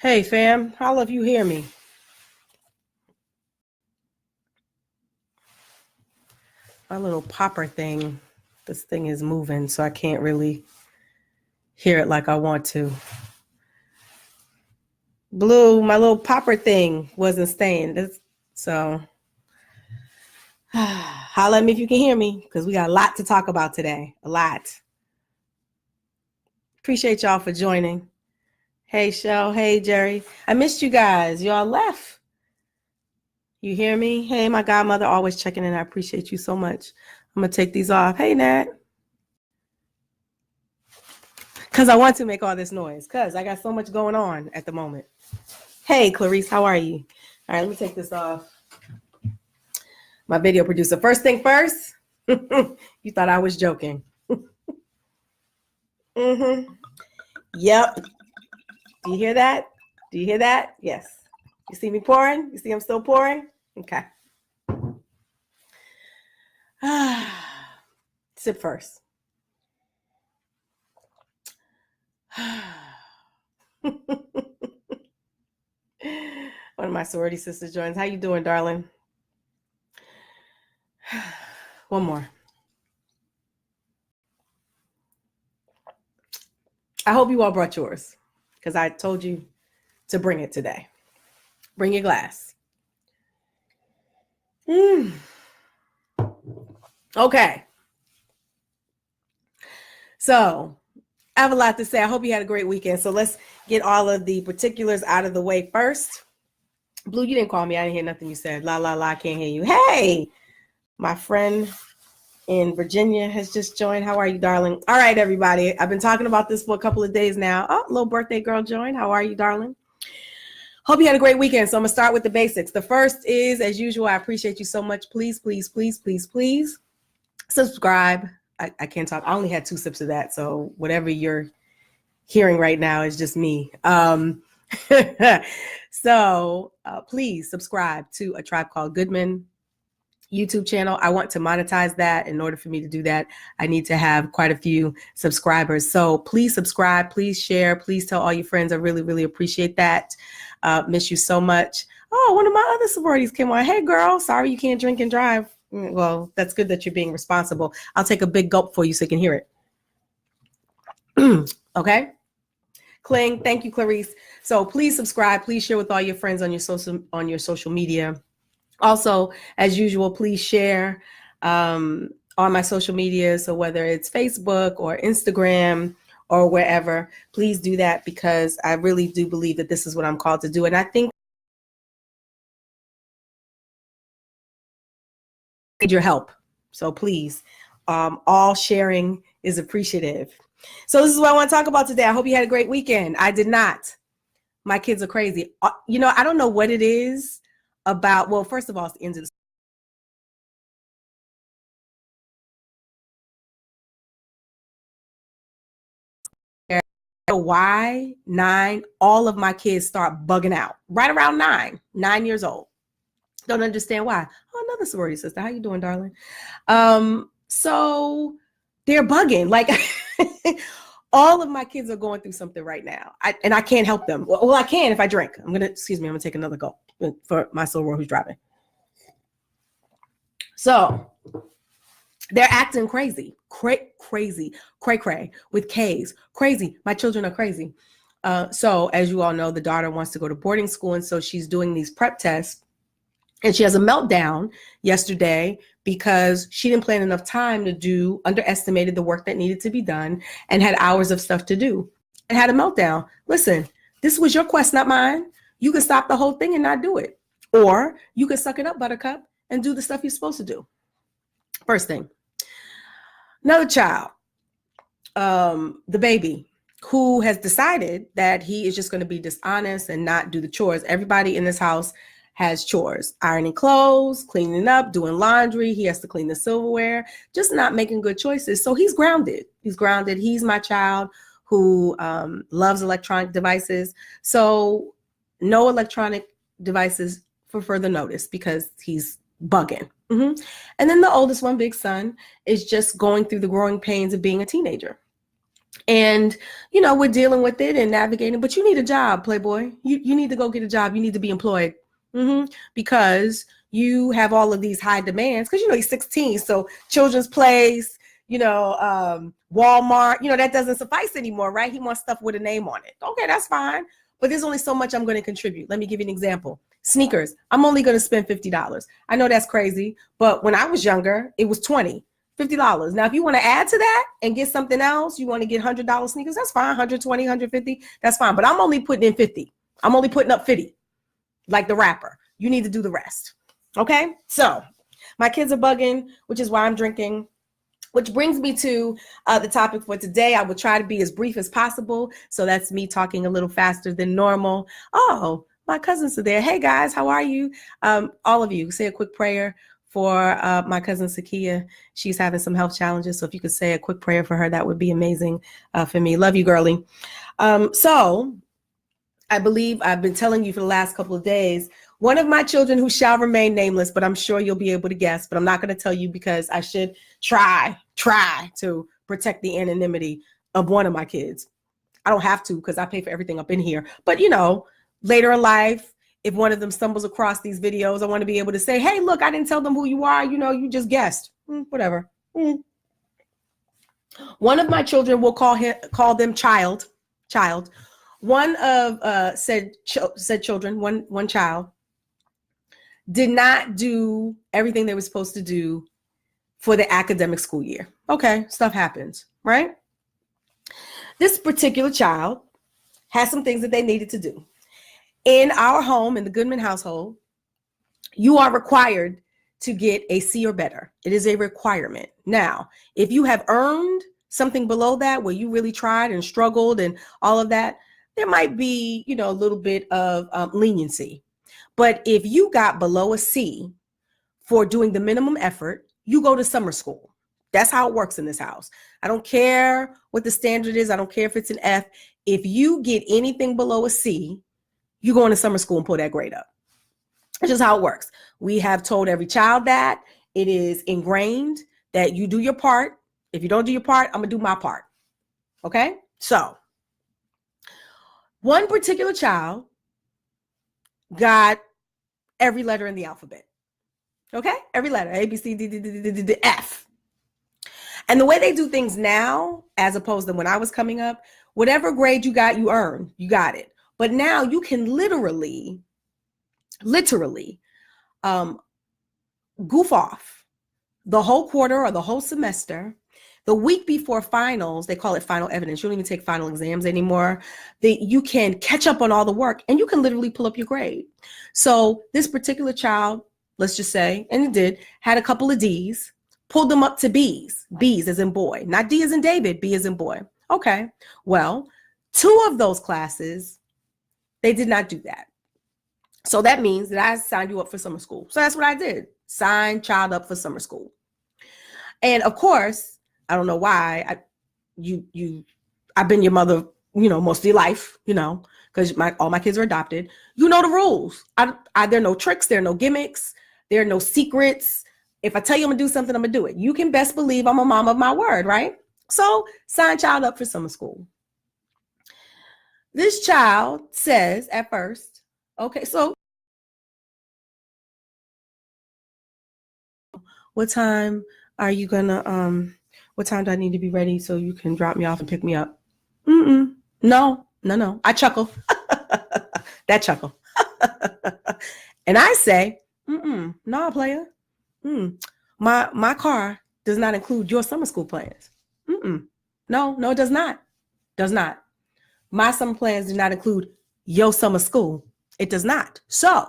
Hey fam, how if you hear me? My little popper thing, this thing is moving, so I can't really hear it like I want to. Blue, my little popper thing wasn't staying. So holla at me if you can hear me, because we got a lot to talk about today. A lot. Appreciate y'all for joining. Hey Shell, hey Jerry. I missed you guys. Y'all left. You hear me? Hey, my godmother, always checking in. I appreciate you so much. I'm gonna take these off. Hey Nat. Because I want to make all this noise, because I got so much going on at the moment. Hey, Clarice, how are you? All right, let me take this off. My video producer. First thing first, you thought I was joking. Mm-hmm. Yep. Do you hear that? Do you hear that? Yes. You see me pouring? You see I'm still pouring? Okay. Sip first. One of my sorority sisters joins. How you doing, darling? One more. I hope you all brought yours, because I told you to bring it today. Bring your glass. Okay. So I have a lot to say. I hope you had a great weekend. So let's get all of the particulars out of the way first. Blue, you didn't call me. I didn't hear nothing you said. La, la, la, I can't hear you. Hey, my friend in Virginia has just joined. How are you, darling? All right, everybody. I've been talking about this for a couple of days now. Oh, little birthday girl joined. How are you, darling? Hope you had a great weekend. So I'm going to start with the basics. The first is, as usual, I appreciate you so much. Please, please, please, please, please subscribe. I can't talk. I only had 2 sips of that. So whatever you're hearing right now is just me. So please subscribe to A Tribe Called Goodman YouTube channel. I want to monetize that. In order for me to do that, I need to have quite a few subscribers. So please subscribe, please share, please tell all your friends. I really, really appreciate that. Miss you so much. Oh, one of my other sororities came on. Hey girl, sorry you can't drink and drive. Well, that's good that you're being responsible. I'll take a big gulp for you so you can hear it. Okay. Cling, thank you, Clarice. So please subscribe, please share with all your friends on your social media. Also, as usual, please share on my social media. So whether it's Facebook or Instagram or wherever, please do that, because I really do believe that this is what I'm called to do. And I think I need your help. So please, all sharing is appreciative. So this is what I want to talk about today. I hope you had a great weekend. I did not. My kids are crazy. You know, I don't know what it is about. Well, first of all, it's the end of the why 9, all of my kids start bugging out right around 9 years old. Don't understand why. Oh, another sorority sister. How you doing, darling? So they're bugging. Like all of my kids are going through something right now. And I can't help them. Well, I can if I drink. I'm going to take another gulp for my soror who's driving. So they're acting crazy, crazy, cray with K's. Crazy. My children are crazy. So as you all know, the daughter wants to go to boarding school. And so she's doing these prep tests. And she has a meltdown yesterday because she didn't plan enough time to underestimated the work that needed to be done, and had hours of stuff to do and had a meltdown. Listen, this was your quest, not mine. You can stop the whole thing and not do it. Or you can suck it up, buttercup, and do the stuff you're supposed to do. First thing. Another child, the baby, who has decided that he is just going to be dishonest and not do the chores. Everybody in this house has chores: ironing clothes, cleaning up, doing laundry. He has to clean the silverware, just not making good choices. So he's grounded. He's my child who loves electronic devices. So no electronic devices for further notice, because he's bugging. Mm-hmm. And then the oldest one, big son, is just going through the growing pains of being a teenager. And, we're dealing with it and navigating, but you need a job, Playboy. You need to go get a job. You need to be employed because you have all of these high demands because, he's 16. So children's place, Walmart, that doesn't suffice anymore, right? He wants stuff with a name on it. Okay, that's fine. But there's only so much I'm going to contribute. Let me give you an example. Sneakers. I'm only going to spend $50. I know that's crazy, but when I was younger, it was $50. Now, if you want to add to that and get something else, you want to get $100 sneakers, that's fine. 120, 150, that's fine. But I'm only putting in 50. I'm only putting up 50, like the rapper. You need to do the rest. Okay? So my kids are bugging, which is why I'm drinking. Which brings me to the topic for today. I will try to be as brief as possible. So that's me talking a little faster than normal. Oh, my cousins are there. Hey, guys, how are you? All of you, say a quick prayer for my cousin Sakia. She's having some health challenges. So if you could say a quick prayer for her, that would be amazing for me. Love you, girlie. So I believe I've been telling you for the last couple of days, one of my children who shall remain nameless, but I'm sure you'll be able to guess, but I'm not going to tell you because I should try to protect the anonymity of one of my kids. I don't have to because I pay for everything up in here. But, later in life, if one of them stumbles across these videos, I want to be able to say, hey, look, I didn't tell them who you are. You just guessed. Whatever. One of my children, will call them child. One of said children, one child, did not do everything they were supposed to do for the academic school year. Okay, stuff happens, right? This particular child has some things that they needed to do. In our home, in the Goodman household, you are required to get a C or better. It is a requirement. Now, if you have earned something below that, where you really tried and struggled and all of that, there might be, a little bit of leniency. But if you got below a C for doing the minimum effort, you go to summer school. That's how it works in this house. I don't care what the standard is. I don't care if it's an F. If you get anything below a C, you go into summer school and pull that grade up. That's just how it works. We have told every child that. It is ingrained that you do your part. If you don't do your part, I'm going to do my part. Okay? So, one particular child got every letter in the alphabet. Okay? Every letter. A, B, C, D, D, D, D, D, D, F. And the way they do things now, as opposed to when I was coming up, whatever grade you got, you earned. You got it. But now you can literally goof off the whole quarter or the whole semester. The week before finals, they call it final evidence. You don't even take final exams anymore. You can catch up on all the work and you can literally pull up your grade. So this particular child, let's just say, and it did, had a couple of D's, pulled them up to B's. B's as in boy, not D as in David, B as in boy. Okay, well, 2 of those classes, they did not do that. So that means that I signed you up for summer school. So that's what I did. Sign child up for summer school. And of course, I don't know why I've been your mother, most of your life, because all my kids are adopted. You know the rules. There are no tricks. There are no gimmicks. There are no secrets. If I tell you I'm gonna do something, I'm gonna do it. You can best believe I'm a mom of my word, right? So sign child up for summer school. This child says at first, okay, so what time are you gonna, what time do I need to be ready so you can drop me off and pick me up? No. I chuckle. That chuckle. And I say, no, player. My car does not include your summer school plans. No, it does not. Does not. My summer plans do not include your summer school. It does not. So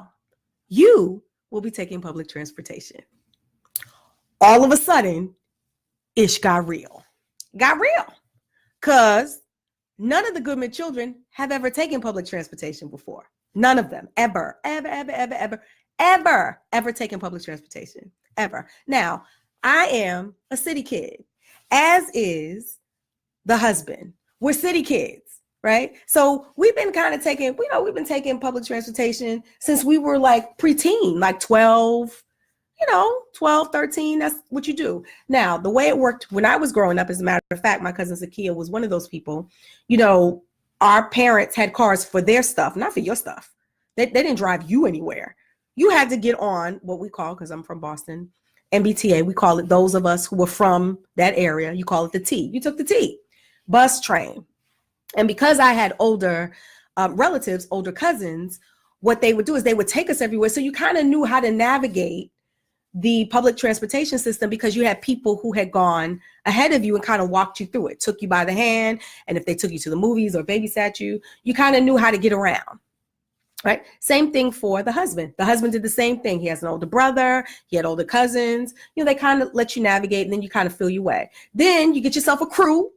you will be taking public transportation. All of a sudden, ish got real. Because none of the Goodman children have ever taken public transportation before. None of them ever taken public transportation. Ever. Now, I am a city kid, as is the husband. We're city kids, right? So we've been kind of taking, we've been taking public transportation since we were like preteen, like 12, 12, 13, that's what you do. Now, the way it worked when I was growing up, as a matter of fact, my cousin Zakia was one of those people, our parents had cars for their stuff, not for your stuff. They didn't drive you anywhere. You had to get on what we call, because I'm from Boston, MBTA, we call it, those of us who were from that area, you call it the T. You took the T, bus, train. And because I had older relatives, older cousins, what they would do is they would take us everywhere. So you kind of knew how to navigate the public transportation system because you had people who had gone ahead of you and kind of walked you through it, took you by the hand. And if they took you to the movies or babysat you, you kind of knew how to get around. Right. Same thing for the husband. The husband did the same thing. He has an older brother. He had older cousins. They kind of let you navigate and then you kind of feel your way. Then you get yourself a crew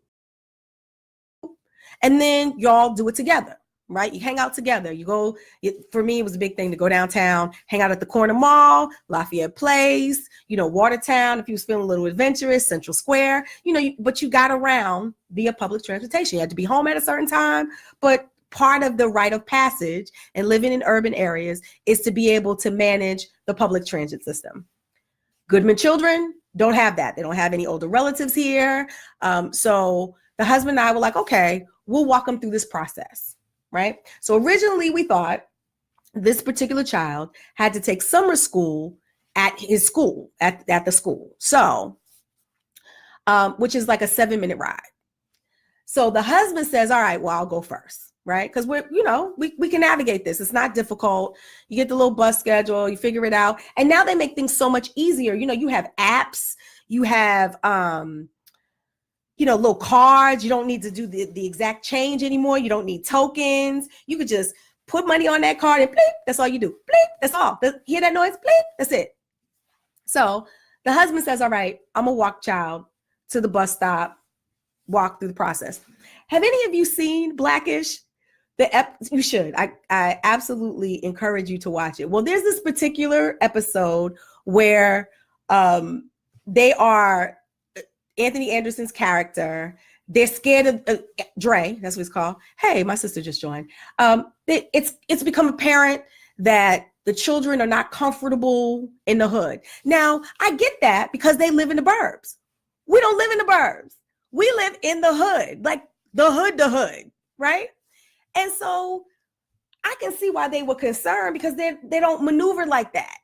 and then y'all do it together. Right. You hang out together. You go. For me, it was a big thing to go downtown, hang out at the corner mall, Lafayette Place, Watertown. If you was feeling a little adventurous, Central Square, but you got around via public transportation. You had to be home at a certain time, but part of the rite of passage and living in urban areas is to be able to manage the public transit system. Goodman children don't have that. They don't have any older relatives here. So the husband and I were like, okay, we'll walk them through this process, right? So originally we thought this particular child had to take summer school at his school, at the school. So, which is like a 7-minute ride. So the husband says, all right, well, I'll go first. Right? Because we can navigate this. It's not difficult. You get the little bus schedule, you figure it out. And now they make things so much easier. You have apps, you have, little cards. You don't need to do the exact change anymore. You don't need tokens. You could just put money on that card and bleep. That's all you do. Bleep. That's all. Hear that noise? Bleep. That's it. So the husband says, all right, I'm going to walk child to the bus stop, walk through the process. Have any of you seen Blackish? You should. I absolutely encourage you to watch it. Well, there's this particular episode where they are Anthony Anderson's character. They're scared of Dre. That's what it's called. Hey, my sister just joined. It's become apparent that the children are not comfortable in the hood. Now, I get that because they live in the burbs. We don't live in the burbs. We live in the hood, like the hood, right? And so I can see why they were concerned because they don't maneuver like that.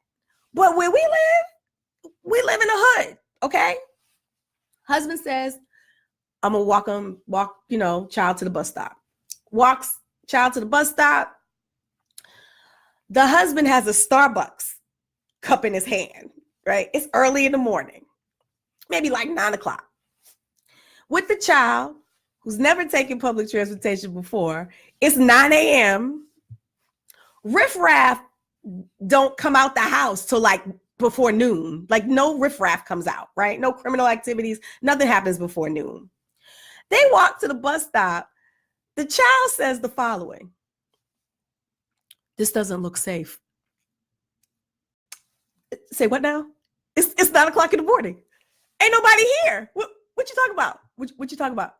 But where we live in the hood, okay? Husband says, I'm gonna walk, child to the bus stop. Walks child to the bus stop. The husband has a Starbucks cup in his hand, right? It's early in the morning, maybe like 9:00. With the child, who's never taken public transportation before, it's 9 a.m. Riffraff don't come out the house till like before noon. Like no riffraff comes out, right? No criminal activities. Nothing happens before noon. They walk to the bus stop. The child says the following: this doesn't look safe. Say what now? It's 9:00 in the morning. Ain't nobody here. What you talking about? What you talking about?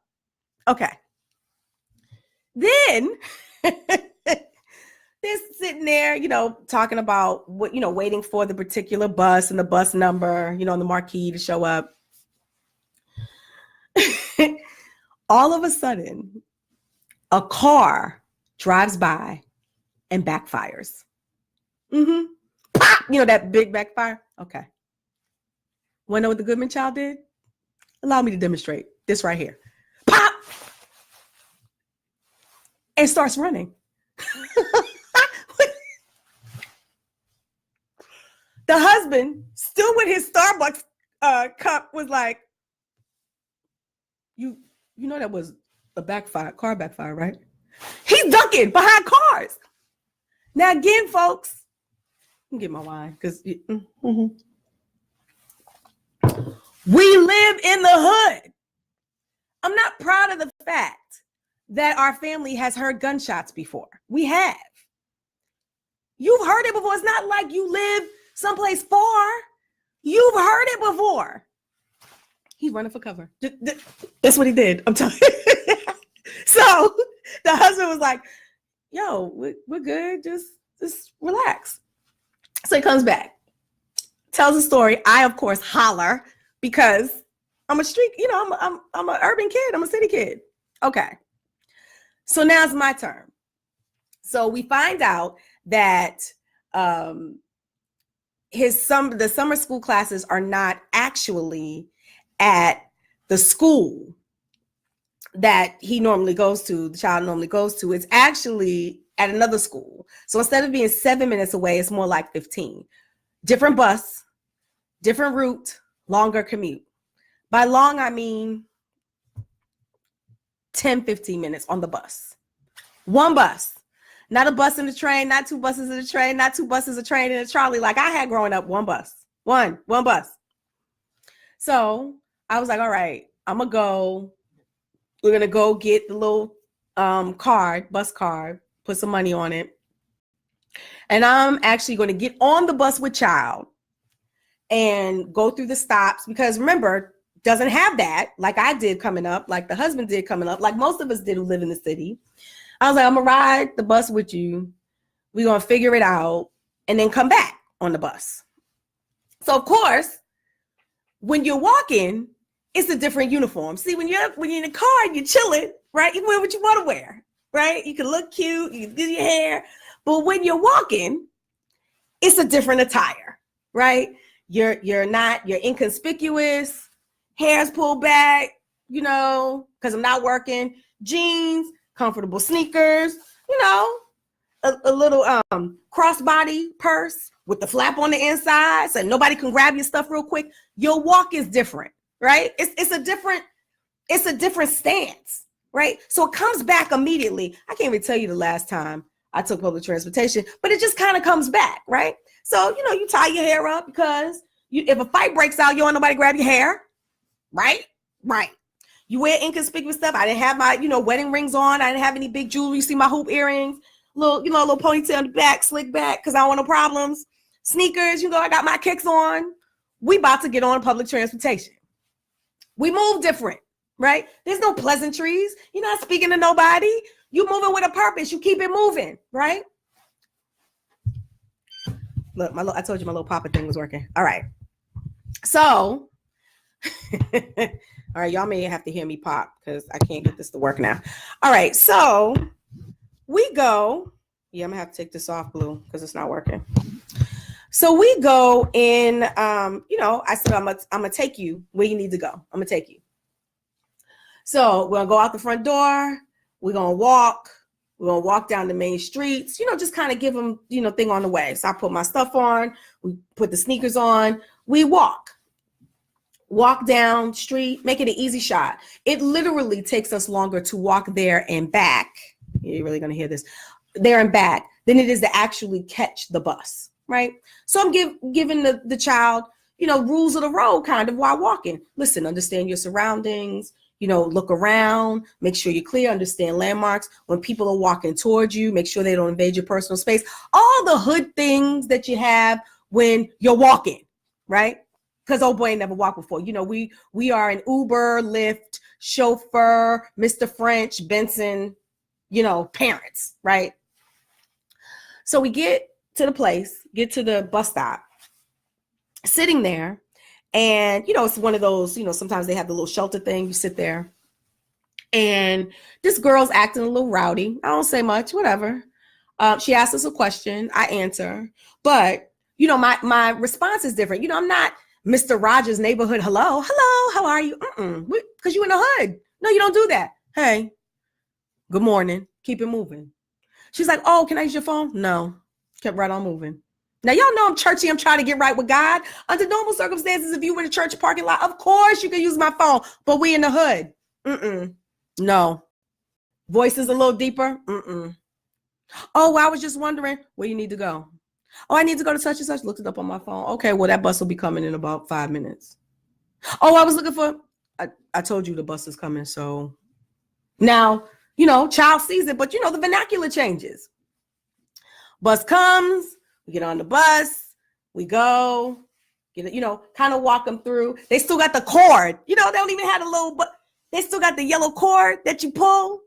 Okay. Then they're sitting there, talking about what, waiting for the particular bus and the bus number, on the marquee to show up. All of a sudden, a car drives by and backfires. Pop! That big backfire. Okay. Want to know what the Goodman child did? Allow me to demonstrate this right here. Pop! And starts running. The husband, still with his Starbucks cup, was like, you know that was a car backfire, right? He's ducking behind cars. Now again, folks, let me get my wine because we live in the hood. I'm not proud of the fact that our family has heard gunshots before. We have. You've heard it before. It's not like you live someplace far. You've heard it before. He's running for cover. That's what he did. I'm telling you. So the husband was like, yo, we're good. Just relax. So he comes back. tells a story. I, of course, holler because I'm a street, I'm an urban kid. I'm a city kid. Okay. So now it's my turn. So we find out that the summer school classes are not actually at the school that he normally goes to, the child normally goes to. It's actually at another school. So instead of being 7 minutes away, it's more like 15. Different bus, different route, longer commute. By long, I mean 10, 15 minutes on the bus. One bus. Not a bus and a train, not two buses and a train, not two buses, a train and a trolley like I had growing up. One bus. One bus. So I was like, all right, I'm going to go. We're going to go get the little bus card, put some money on it. And I'm actually going to get on the bus with child and go through the stops because remember, doesn't have that like I did coming up, like the husband did coming up, like most of us did who live in the city. I was like, I'm going to ride the bus with you. We're going to figure it out and then come back on the bus. So, of course, when you're walking, it's a different uniform. See, when you're in the car and you're chilling, right? You wear what you want to wear, right? You can look cute, you can do your hair. But when you're walking, it's a different attire, right? You're inconspicuous, hair's pulled back, because I'm not working, jeans, comfortable sneakers, a little crossbody purse with the flap on the inside so nobody can grab your stuff real quick. Your walk is different, right? It's a different stance, right? So it comes back immediately. I can't even tell you the last time I took public transportation, but it just kind of comes back, right? So, you tie your hair up because if a fight breaks out, you don't want nobody grab your hair, right? Right. You wear inconspicuous stuff. I didn't have my, wedding rings on. I didn't have any big jewelry. You see my hoop earrings, little ponytail in the back, slick back, because I don't want no problems. Sneakers, I got my kicks on. We about to get on public transportation. We move different, right? There's no pleasantries. You're not speaking to nobody. You moving with a purpose. You keep it moving, right? Look, I told you my little papa thing was working. All right. So, all right, y'all may have to hear me pop because I can't get this to work now. All right, so we go. Yeah, I'm gonna have to take this off, Blue, because it's not working. So we go in. I said I'm gonna take you where you need to go. I'm gonna take you. So we're gonna go out the front door. We're gonna walk. We're gonna walk down the main streets. Just kind of give them thing on the way. So I put my stuff on. We put the sneakers on. We walk down street, make it an easy shot. It literally takes us longer to walk there and back. You're really going to hear this. There and back than it is to actually catch the bus, right? So I'm giving the child, rules of the road kind of while walking. Listen, understand your surroundings, look around, make sure you're clear, understand landmarks. When people are walking towards you, make sure they don't invade your personal space. All the hood things that you have when you're walking, right? Because old boy ain't never walked before. We are an Uber, Lyft, chauffeur, Mr. French, Benson, parents, right? So we get to the place, get to the bus stop, sitting there. And, it's one of those, sometimes they have the little shelter thing. You sit there. And this girl's acting a little rowdy. I don't say much, whatever. She asks us a question. I answer. But, my response is different. I'm not Mr. Rogers' neighborhood. Hello, how are you? Because you in the hood. No, you don't do that. Hey, good morning. Keep it moving. She's like, oh, can I use your phone? No. Kept right on moving. Now, y'all know I'm churchy. I'm trying to get right with God. Under normal circumstances, if you were in a church parking lot, of course you can use my phone. But we in the hood. No. Voice is a little deeper. Oh, I was just wondering where you need to go. Oh, I need to go to such and such. Looked it up on my phone. Okay, well, that bus will be coming in about 5 minutes. Oh, I was looking for, I told you the bus is coming. So now, child sees it, but the vernacular changes. Bus comes, we get on the bus, we go, kind of walk them through. They still got the cord. They don't even have a little, but they still got the yellow cord that you pull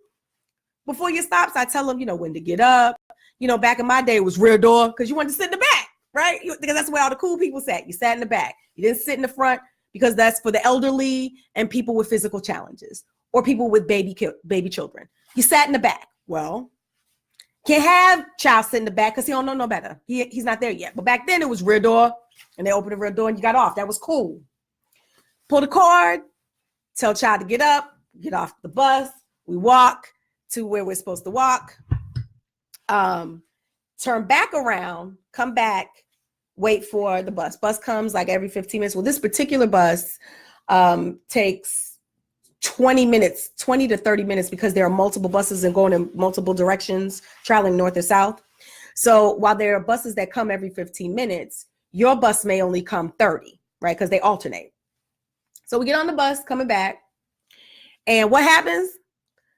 before you stop. So I tell them, when to get up. Back in my day, it was rear door because you wanted to sit in the back, right? Because that's where all the cool people sat. You sat in the back. You didn't sit in the front because that's for the elderly and people with physical challenges or people with baby children. You sat in the back. Well, can't have child sit in the back because he don't know no better. He's not there yet. But back then it was rear door, and they opened the rear door and you got off. That was cool. Pull the cord, tell child to get up, get off the bus. We walk to where we're supposed to walk. Turn back around, come back, wait for the bus. Bus comes like every 15 minutes. Well, this particular bus takes 20 to 30 minutes because there are multiple buses and going in multiple directions, traveling north or south. So while there are buses that come every 15 minutes, your bus may only come 30, right? Because they alternate. So we get on the bus coming back. And what happens?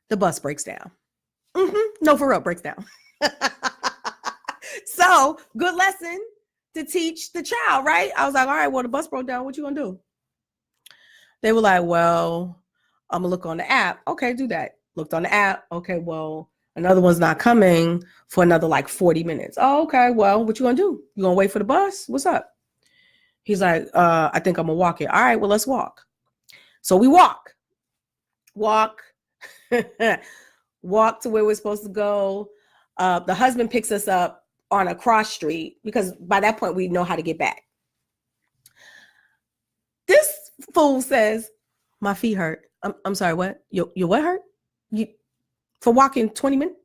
The bus breaks down. No, for real, breaks down. So good lesson to teach the child, right? I was like, all right, well, the bus broke down. What you gonna do? They were like, well, I'm gonna look on the app. Okay, do that. Looked on the app. Okay, well, another one's not coming for another like 40 minutes. Oh, okay, well, what you gonna do? You gonna wait for the bus? What's up? He's like, I think I'm gonna walk it. All right, well, let's walk. So we walk walk to where we're supposed to go. The husband picks us up on a cross street because by that point we know how to get back. This fool says, my feet hurt. I'm sorry, what? Your what hurt? You for walking 20 minutes?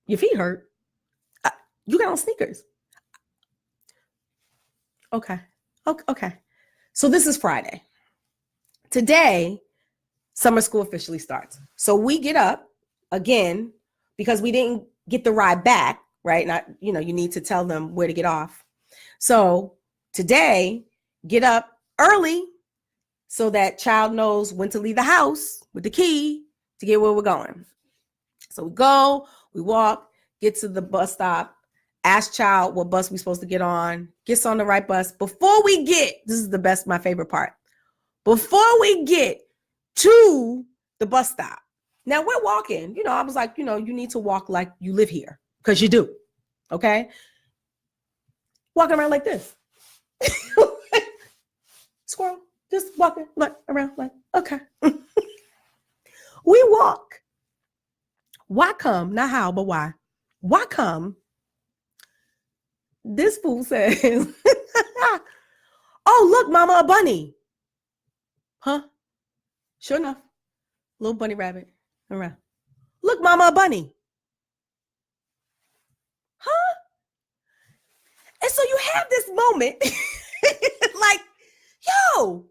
Your feet hurt? You got on sneakers. Okay. So this is Friday. Today, summer school officially starts. So we get up again because we didn't get the ride back, right? Not, you need to tell them where to get off. So today, get up early so that child knows when to leave the house with the key to get where we're going. So we go, we walk, get to the bus stop, ask child what bus we're supposed to get on, gets on the right bus. Before we get, this is my favorite part. Before we get to the bus stop, now we're walking, I was like, you need to walk like you live here because you do. Okay. Walking around like this. Squirrel, just walking like around like, okay. We walk. Why come? Not how, but why? Why come? This fool says, oh, look, mama, a bunny. Huh? Sure enough. Little bunny rabbit around. Look, mama, a bunny. Huh? And so you have this moment like, yo,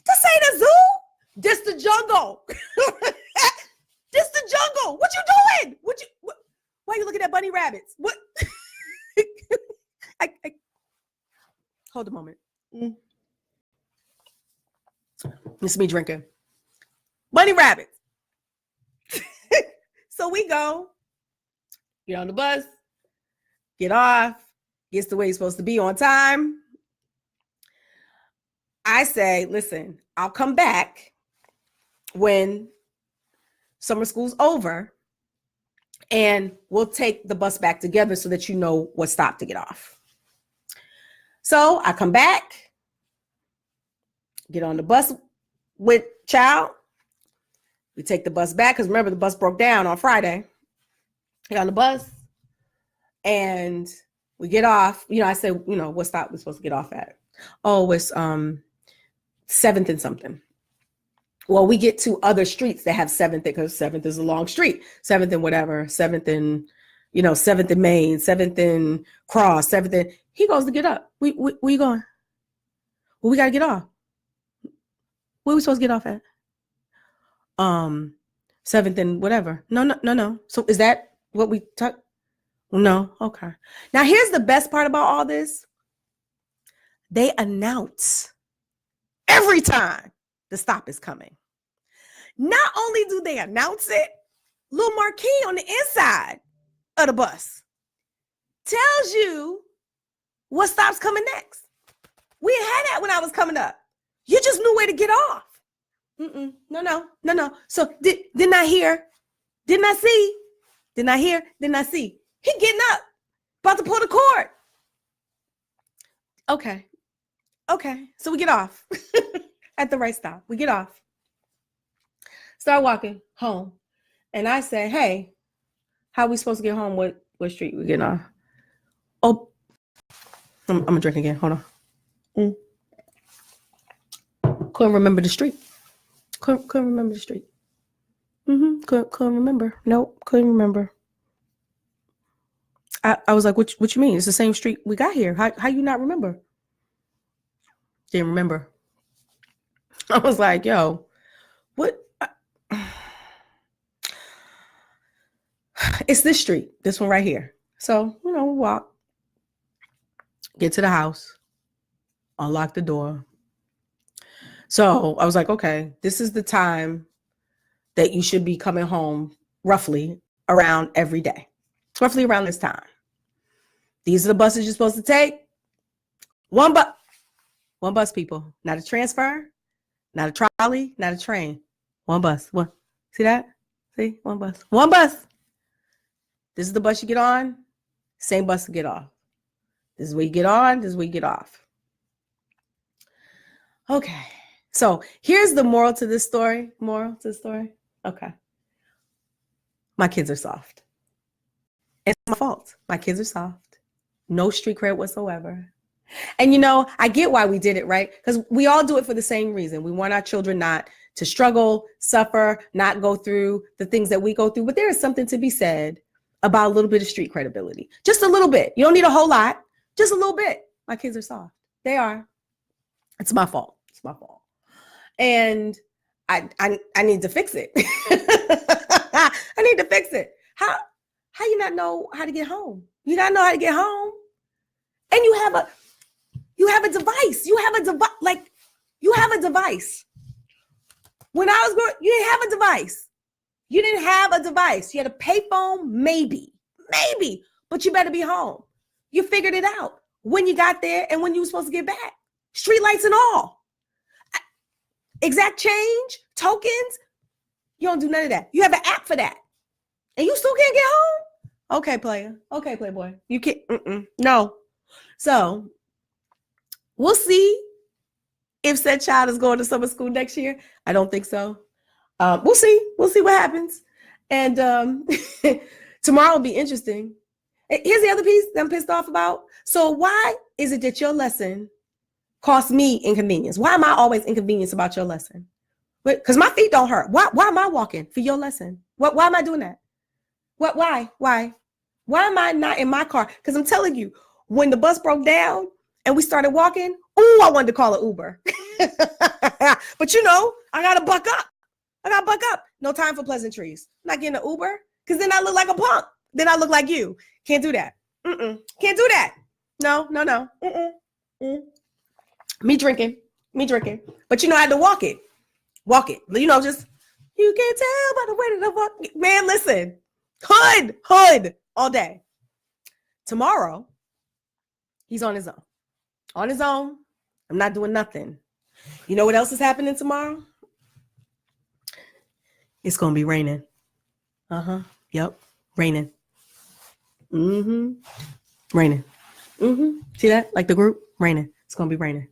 this ain't a zoo. This the jungle. This the jungle. What you doing? Why you looking at bunny rabbits? What? I hold a moment. This is me drinking. Bunny rabbits. So we go, get on the bus, get off, gets to where you're supposed to be on time. I say, listen, I'll come back when summer school's over and we'll take the bus back together so that you know what stop to get off. So I come back, get on the bus with child. We take the bus back because remember the bus broke down on Friday. Get on the bus and we get off. I said, what stop we're supposed to get off at? Oh, it's 7th and something. Well, we get to other streets that have 7th because 7th is a long street. 7th and whatever, 7th and 7th and Main, 7th and Cross, 7th and he goes to get up. Where you going? Well, we gotta get off. Where are we supposed to get off at? 7th and whatever. No. So is that what we talk? No. Okay. Now here's the best part about all this. They announce every time the stop is coming. Not only do they announce it, little marquee on the inside of the bus tells you what stop's coming next. We had that when I was coming up. You just knew where to get off. No. So didn't I hear? Didn't I see? Didn't I hear? Didn't I see? He getting up, about to pull the cord. Okay. Okay. So we get off at the right stop. We get off. Start walking home. And I say, hey, how we supposed to get home? What street we getting on? Oh, I'm gonna drink again. Hold on. Couldn't remember the street. Couldn't remember the street. Couldn't remember. Nope, couldn't remember. I was like, what you mean? It's the same street we got here. How you not remember? Didn't remember. I was like, yo, what? It's this street, this one right here. So, we walk, get to the house, unlock the door. So I was like, okay, this is the time that you should be coming home roughly around every day. Roughly around this time. These are the buses you're supposed to take. One bus, people. Not a transfer, not a trolley, not a train. One bus. One. See that? See? One bus. One bus. This is the bus you get on. Same bus to get off. This is where you get on. This is where you get off. Okay. So here's the moral to this story. Moral to the story. Okay. My kids are soft. It's my fault. My kids are soft. No street cred whatsoever. And I get why we did it, right? Because we all do it for the same reason. We want our children not to struggle, suffer, not go through the things that we go through. But there is something to be said about a little bit of street credibility. Just a little bit. You don't need a whole lot. Just a little bit. My kids are soft. They are. It's my fault. It's my fault. And I need to fix it. I need to fix it. How you not know how to get home? You gotta know how to get home. And you have a device. You have a device. Like, you have a device. When I was growing, you didn't have a device. You didn't have a device. You had a payphone, maybe, but you better be home. You figured it out when you got there and when you were supposed to get back. Street lights and all. Exact change, tokens. You don't do none of that. You have an app for that. And you still can't get home? Okay, player. Okay, playboy. You can't. No. So we'll see if said child is going to summer school next year. I don't think so. We'll see. We'll see what happens. And tomorrow will be interesting. Here's the other piece that I'm pissed off about. So why is it that your lesson costs me inconvenience? Why am I always inconvenienced about your lesson? Because my feet don't hurt. Why am I walking for your lesson? Why am I doing that? Why am I not in my car? Because I'm telling you, when the bus broke down and we started walking, I wanted to call an Uber. But I got to buck up. No time for pleasantries. I'm not getting an Uber because then I look like a punk. Then I look like you. Can't do that. Can't do that. No. Me drinking. But I had to walk it. Just, you can't tell by the way that I walk. Man, listen. Hood all day. Tomorrow, he's on his own. I'm not doing nothing. You know what else is happening tomorrow? It's going to be raining. Yep. Raining. Raining. See that? Like the group? Raining. It's going to be raining.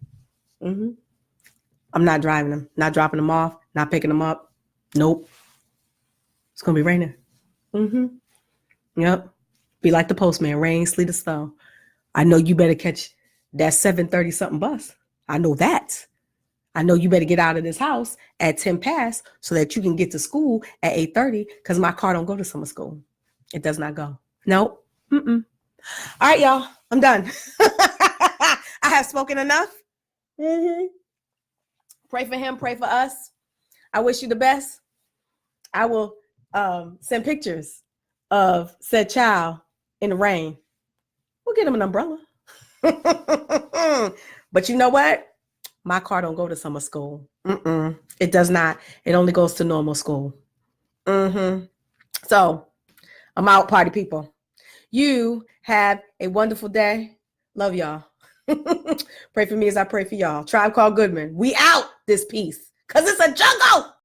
I'm not driving them. Not dropping them off. Not picking them up. Nope. It's going to be raining. Yep. Be like the postman. Rain, sleet, or snow. I know you better catch that 7:30 something bus. I know that. I know you better get out of this house at 10 past so that you can get to school at 8:30 because my car don't go to summer school. It does not go. Nope. All right, y'all. I'm done. I have spoken enough. Pray for him. Pray for us. I wish you the best. I will send pictures of said child in the rain. We'll get him an umbrella. But you know what? My car don't go to summer school. It does not. It only goes to normal school. So I'm out, party people. You have a wonderful day. Love y'all. Pray for me as I pray for y'all. Tribe Called Goodman. We out this piece because it's a jungle.